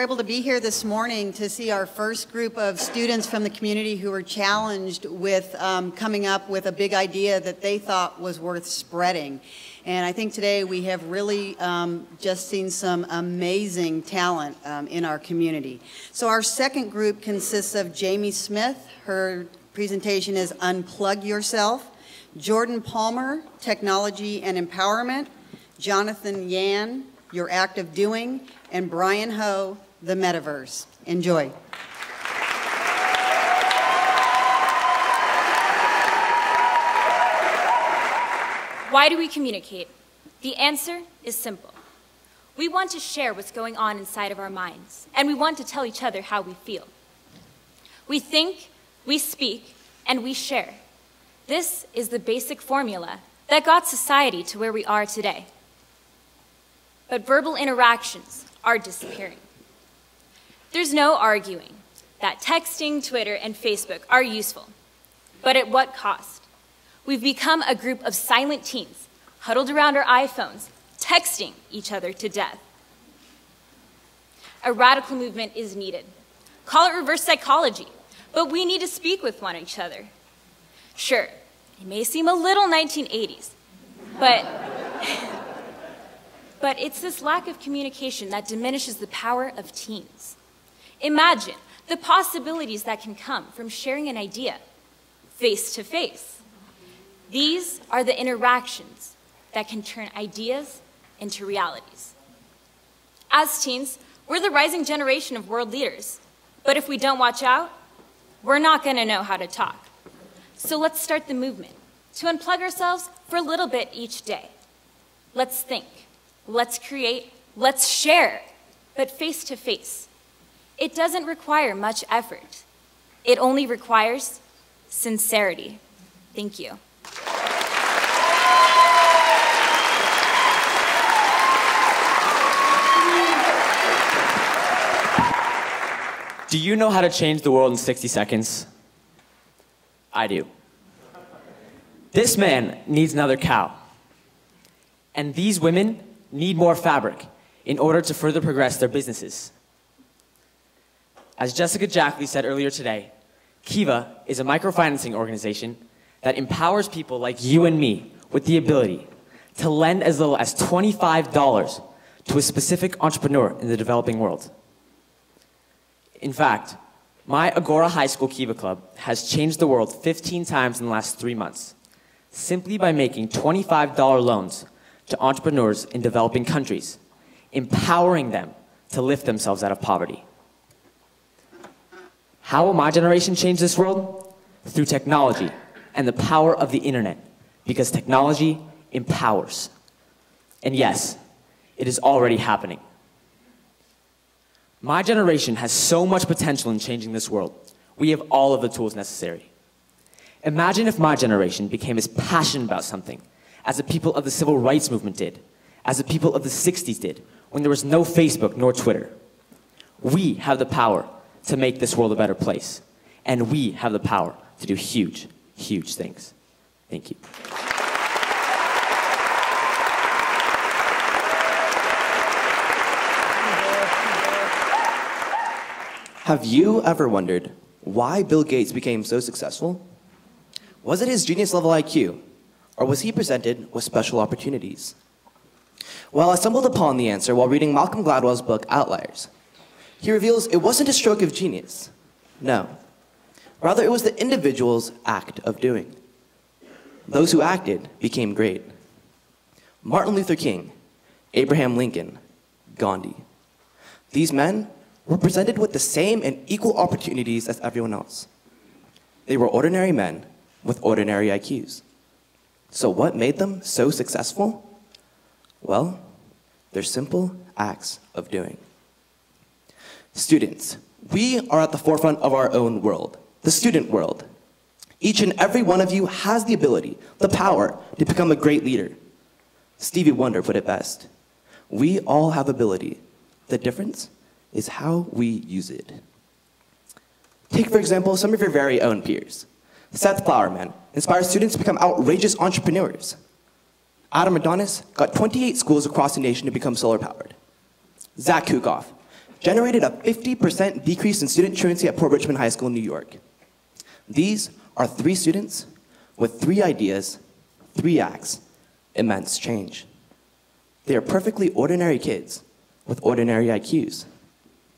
able to be here this morning to see our first group of students from the community who were challenged with coming up with a big idea that they thought was worth spreading. And I think today we have really just seen some amazing talent in our community. So our second group consists of Jamie Smith. Her presentation is Unplug Yourself. Jordan Palmer, Technology and Empowerment. Jonathan Yan, Your Act of Doing. And Brian Ho, the Metaverse. Enjoy. Why do we communicate? The answer is simple. We want to share what's going on inside of our minds, and we want to tell each other how we feel. We think, we speak, and we share. This is the basic formula that got society to where we are today. But verbal interactions are disappearing. There's no arguing that texting, Twitter, and Facebook are useful. But at what cost? We've become a group of silent teens, huddled around our iPhones, texting each other to death. A radical movement is needed. Call it reverse psychology, but we need to speak with one another. Sure, it may seem a little 1980s, but it's this lack of communication that diminishes the power of teens. Imagine the possibilities that can come from sharing an idea face to face. These are the interactions that can turn ideas into realities. As teens, we're the rising generation of world leaders. But if we don't watch out, we're not going to know how to talk. So let's start the movement to unplug ourselves for a little bit each day. Let's think, let's create, let's share, but face to face. It doesn't require much effort. It only requires sincerity. Thank you. Do you know how to change the world in 60 seconds? I do. This man needs another cow. And these women need more fabric in order to further progress their businesses. As Jessica Jackley said earlier today, Kiva is a microfinancing organization that empowers people like you and me with the ability to lend as little as $25 to a specific entrepreneur in the developing world. In fact, my Agoura High School Kiva Club has changed the world 15 times in the last 3 months, simply by making $25 loans to entrepreneurs in developing countries, empowering them to lift themselves out of poverty. How will my generation change this world? Through technology and the power of the internet, because technology empowers. And yes, it is already happening. My generation has so much potential in changing this world. We have all of the tools necessary. Imagine if my generation became as passionate about something as the people of the civil rights movement did, as the people of the 60s did, when there was no Facebook nor Twitter. We have the power to make this world a better place, and we have the power to do huge, huge things. Thank you. Have you ever wondered why Bill Gates became so successful? Was it his genius-level IQ, or was he presented with special opportunities? Well, I stumbled upon the answer while reading Malcolm Gladwell's book, Outliers. He reveals it wasn't a stroke of genius. No. Rather, it was the individual's act of doing. Those who acted became great. Martin Luther King, Abraham Lincoln, Gandhi. These men were presented with the same and equal opportunities as everyone else. They were ordinary men with ordinary IQs. So what made them so successful? Well, they're simple acts of doing. Students, we are at the forefront of our own world, the student world. Each and every one of you has the ability, the power, to become a great leader. Stevie Wonder put it best. We all have ability. The difference is how we use it. Take, for example, some of your very own peers. Seth Flowerman inspires students to become outrageous entrepreneurs. Adam Adonis got 28 schools across the nation to become solar-powered. Zach Kukoff generated a 50% decrease in student truancy at Port Richmond High School in New York. These are 3 students with 3 ideas, 3 acts, immense change. They are perfectly ordinary kids with ordinary IQs.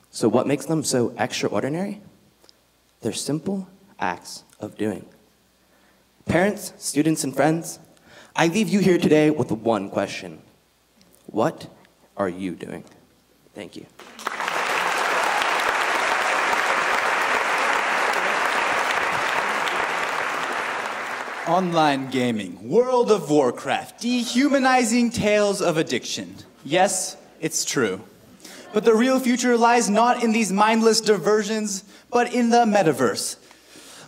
So what makes them so extraordinary? They're simple acts of doing. Parents, students, and friends, I leave you here today with one question. What are you doing? Thank you. Online gaming, World of Warcraft, dehumanizing tales of addiction. Yes, it's true. But the real future lies not in these mindless diversions, but in the metaverse.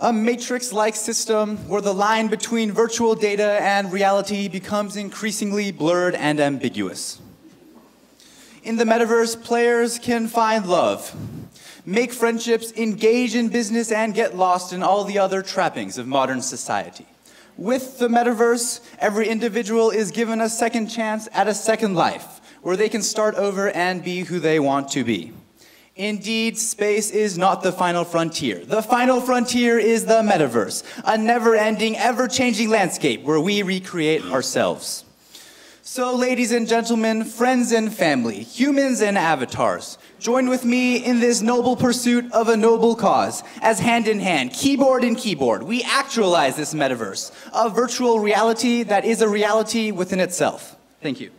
A matrix-like system where the line between virtual data and reality becomes increasingly blurred and ambiguous. In the metaverse, players can find love, make friendships, engage in business, and get lost in all the other trappings of modern society. With the metaverse, every individual is given a second chance at a second life, where they can start over and be who they want to be. Indeed, space is not the final frontier. The final frontier is the metaverse, a never-ending, ever-changing landscape where we recreate ourselves. So, ladies and gentlemen, friends and family, humans and avatars, join with me in this noble pursuit of a noble cause, as hand in hand, keyboard in keyboard, we actualize this metaverse, a virtual reality that is a reality within itself. Thank you.